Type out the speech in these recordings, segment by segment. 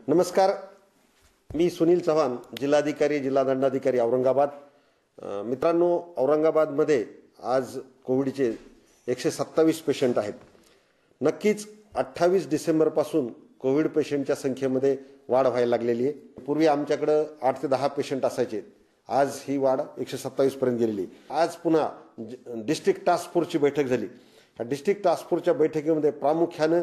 नमस्कार, मी सुनील चव्हाण, जिल्हाधिकारी जिल्हा दंडाधिकारी औरंगाबाद। मित्रांनो, औरंगाबादमध्ये आज कोविडचे 127 पेशंट आहेत। नक्कीच 28 डिसेंबरपासून कोविड पेशंटच्या संख्येमध्ये वाढ व्हायला लागलेली आहे। पूर्वी आमच्याकडे 8 ते 10 पेशंट असायचे, आज ही वाढ 127 पर्यंत गेलेली आहे। आज पुन्हा डिस्ट्रिक्ट टास्क फोर्सची बैठक झाली। या डिस्ट्रिक्ट टास्क फोर्सच्या बैठकीमध्ये प्रामुख्याने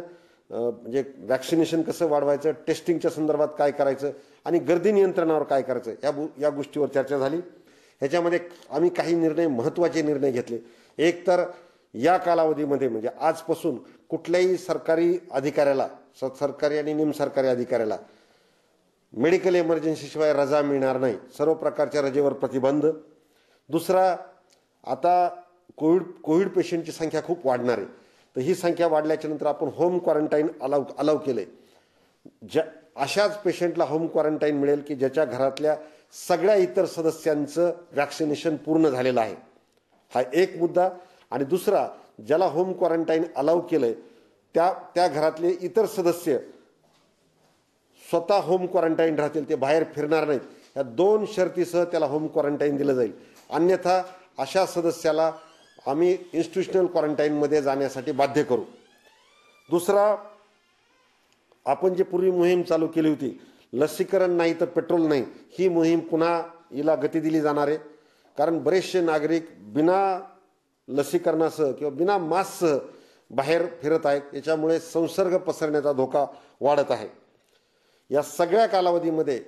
म्हणजे वॅक्सिनेशन कसं वाढवायचं, टेस्टिंगच्या संदर्भात काय करायचं आणि गर्दी नियंत्रणावर काय करायचं या गोष्टीवर चर्चा झाली। ह्याच्यामध्ये आम्ही काही महत्त्वाचे निर्णय घेतले। एक तर या कालावधीमध्ये म्हणजे आजपासून कुठल्याही सरकारी अधिकाऱ्याला, सरकारी आणि निमसरकारी अधिकाऱ्याला मेडिकल इमर्जन्सी शिवाय रजा मिळणार नाही। सर्व प्रकारच्या रजेवर प्रतिबंध। दुसरा, आता कोविड पेशंटची संख्या खूप वाढणार आहे, तर ही संख्या वाढल्याच्या नंतर आपण होम क्वारंटाईन अलाव केले। अशाच पेशंटला होम क्वारंटाईन मिळेल की ज्याच्या घरातल्या सगळ्या इतर सदस्यांचं वॅक्सिनेशन पूर्ण झालेलं आहे। हा एक मुद्दा। आणि दुसरा, ज्याला होम क्वारंटाईन अलाव केलंय त्या घरातले इतर सदस्य स्वतः होम क्वारंटाईन राहतील, ते बाहेर फिरणार नाहीत। या 2 शर्तीसह त्याला होम क्वारंटाईन दिलं जाईल। अन्यथा अशा सदस्याला आम्ही इन्स्टिट्यूशनल क्वारंटाईनमध्ये जाण्यासाठी बाध्य करू। दुसरा, आपण जी पूर्वी मोहीम चालू केली होती, लसीकरण नाही तर पेट्रोल नाही, ही मोहीम पुन्हा हिला गती दिली जाणार आहे। कारण बरेचसे नागरिक बिना लसीकरणासह किंवा बिना मास्कसह बाहेर फिरत आहेत। याच्यामुळे संसर्ग पसरण्याचा धोका वाढत आहे। या सगळ्या कालावधीमध्ये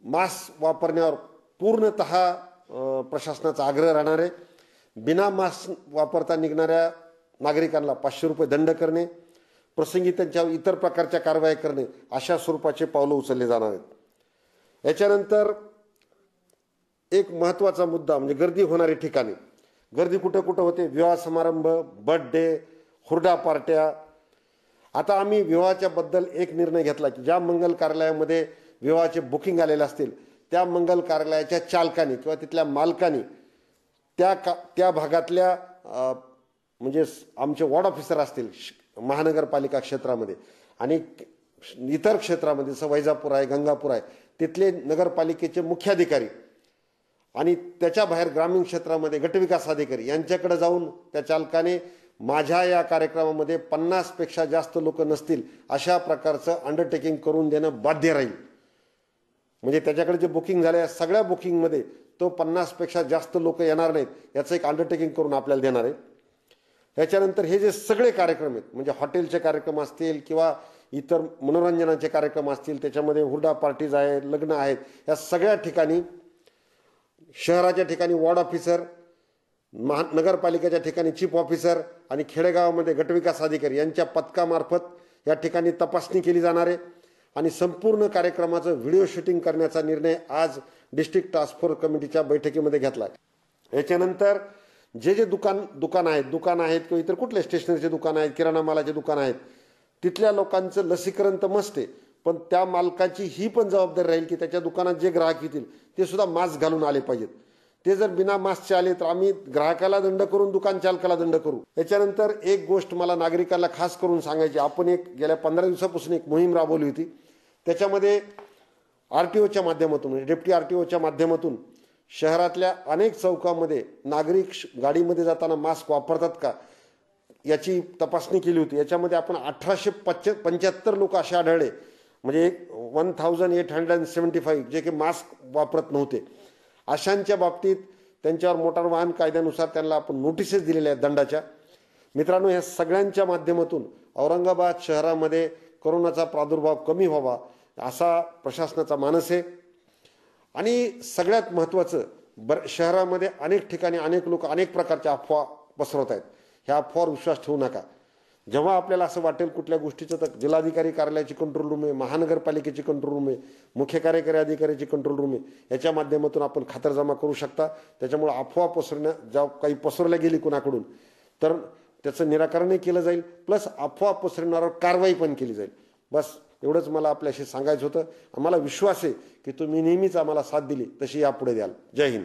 मास्क वापरण्यावर पूर्णतः प्रशासनाचा आग्रह राहणार आहे। बिना मास्क वापरता निघणाऱ्या नागरिकांना 500 रुपये दंड करणे, प्रसंगी त्यांच्यावर इतर प्रकारच्या कारवाई करणे, अशा स्वरूपाचे पावलं उचलले जाणार आहेत। याच्यानंतर एक महत्त्वाचा मुद्दा म्हणजे गर्दी होणारी ठिकाणे। गर्दी कुठं कुठं होते? विवाह समारंभ, बर्थडे, हुरडा पार्ट्या। आता आम्ही विवाहाच्या बद्दल एक निर्णय घेतला की ज्या मंगल कार्यालयामध्ये विवाहाचे बुकिंग आलेले असतील त्या मंगल कार्यालयाच्या चालकाने किंवा तिथल्या मालकाने त्या भागातल्या म्हणजे आमचे वॉर्ड ऑफिसर असतील महानगरपालिका क्षेत्रामध्ये आणि इतर क्षेत्रामध्ये जसं वैजापूर आहे, गंगापूर आहे, तिथले नगरपालिकेचे मुख्याधिकारी आणि त्याच्या बाहेर ग्रामीण क्षेत्रामध्ये गटविकास अधिकारी यांच्याकडे जाऊन त्या चालकाने माझ्या या कार्यक्रमामध्ये 50 पेक्षा जास्त लोक नसतील अशा प्रकारचं अंडरटेकिंग करून देणं बाध्य राहील। म्हणजे त्याच्याकडे जे बुकिंग झाले सगळ्या बुकिंगमध्ये तो 50 पेक्षा जास्त लोक येणार नाहीत याचं एक अंडरटेकिंग करून आपल्याला देणार आहे। त्याच्यानंतर हे जे सगळे कार्यक्रम आहेत म्हणजे हॉटेलचे कार्यक्रम असतील किंवा इतर मनोरंजनाचे कार्यक्रम असतील, त्याच्यामध्ये हुरडा पार्टीज आहेत, लग्न आहेत, या सगळ्या ठिकाणी शहराच्या ठिकाणी वॉर्ड ऑफिसर, नगरपालिकेच्या ठिकाणी चीफ ऑफिसर आणि खेडेगावामध्ये गटविकास अधिकारी यांच्या पथकामार्फत या ठिकाणी तपासणी केली जाणार आहे आणि संपूर्ण कार्यक्रमाचं व्हिडिओ शूटिंग करण्याचा निर्णय आज डिस्ट्रिक्ट टास्क फोर्स कमिटीच्या बैठकीमध्ये घेतला आहे। याच्यानंतर जे दुकान आहेत किंवा इतर कुठले स्टेशनरीचे दुकान आहेत, किराणा मालाचे दुकान आहेत, तिथल्या लोकांचं लसीकरण तर मस्त आहे, पण त्या मालकाची ही पण जबाबदारी राहील की त्याच्या दुकानात जे ग्राहक येतील ते सुद्धा मास्क घालून आले पाहिजेत। ते जर बिना मास्कचे आले तर आम्ही ग्राहकाला दंड करून दुकान चालकाला दंड करू। याच्यानंतर एक गोष्ट मला नागरिकांना खास करून सांगायची, आपण गेल्या 15 दिवसापासून एक मोहीम राबवली होती। त्याच्यामध्ये आरटीओच्या माध्यमातून म्हणजे डेप्टी आरटीओच्या माध्यमातून शहरातल्या अनेक चौकामध्ये नागरिक गाडीमध्ये जाताना मास्क वापरतात का याची तपासणी केली होती। याच्यामध्ये आपण 1875 लोक असे आढळले, म्हणजे 1875 जे की मास्क वापरत नव्हते। अशांच्या बाबतीत त्यांच्यावर मोटार वाहन कायद्यानुसार त्यांना आपण नोटिसेस दिलेल्या आहेत दंडाच्या। मित्रांनो, या सगळ्यांच्या माध्यमातून औरंगाबाद शहरामध्ये कोरोनाचा प्रादुर्भाव कमी व्हावा असा प्रशासनाचा मानस आहे। आणि सगळ्यात महत्त्वाचं, शहरामध्ये अनेक ठिकाणी अनेक लोक अनेक प्रकारच्या अफवा पसरवत आहेत। ह्या अफवावर विश्वास ठेवू नका। जेव्हा आपल्याला असं वाटेल कुठल्या गोष्टीचं तर जिल्हाधिकारी कार्यालयाची कंट्रोल रूम आहे, महानगरपालिकेची कंट्रोल रूम आहे, मुख्य कार्यकारी अधिकाऱ्याची कंट्रोल रूम आहे, याच्या माध्यमातून आपण खातरजमा करू शकता। त्याच्यामुळे अफवा काही पसरवल्या गेली कुणाकडून तर त्याचं निराकरणही केलं जाईल, प्लस अफवा पसरवणाऱ्यावर कारवाई पण केली जाईल। बस एवढंच मला आपल्याशी सांगायचं होतं। आम्हाला विश्वास आहे की तुम्ही नेहमीच आम्हाला साथ दिली तशी यापुढे द्याल। जय हिंद।